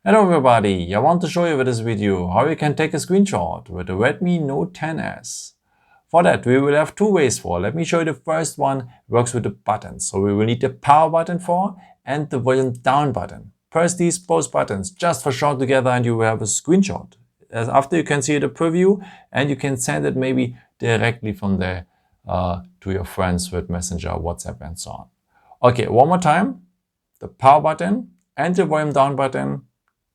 Hello everybody, I want to show you with this video how you can take a screenshot with the Redmi Note 10s. For that we will have two ways for. Let me show you the first one. Works with the buttons. So we will need the power button for and the volume down button. Press these both buttons just for short together and you will have a screenshot. As after you can see the preview and you can send it maybe directly from there to your friends with Messenger, WhatsApp and so on. Okay, one more time. The power button and the volume down button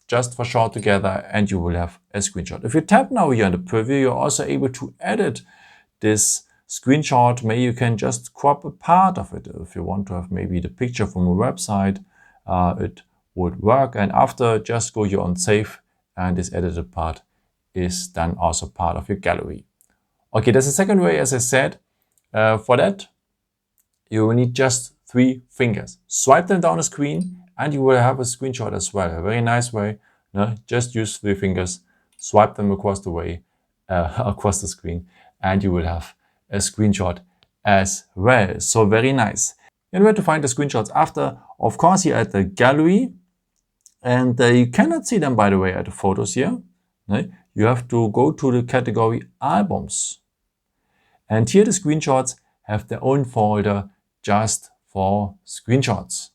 just for short together and you will have a screenshot. If you tap now here on the preview, you're also able to edit this screenshot. Maybe you can just crop a part of it. If you want to have maybe the picture from a website, it would work. And after, just go here on save and this edited part is then also part of your gallery. Okay, there's a second way, as I said. For that, you will need just 3 fingers. Swipe them down the screen and you will have a screenshot as well. A very nice way. No? Just use 3 fingers, swipe them across the way, across the screen, and you will have a screenshot as well. So very nice. And where to find the screenshots after? Of course, here at the gallery. And you cannot see them, by the way, at the photos here. No? You have to go to the category albums. And here the screenshots have their own folder just for screenshots.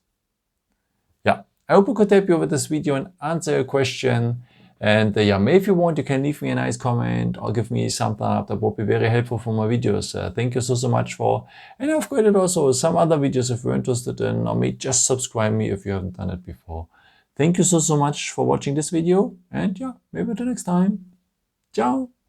Yeah, I hope I could help you with this video and answer your question. And yeah, maybe if you want, you can leave me a nice comment or give me some thumbs up. That would be very helpful for my videos. Thank you so much for. And I've created also some other videos if you're interested in, or maybe just subscribe me if you haven't done it before. Thank you so much for watching this video. And yeah, maybe until next time. Ciao.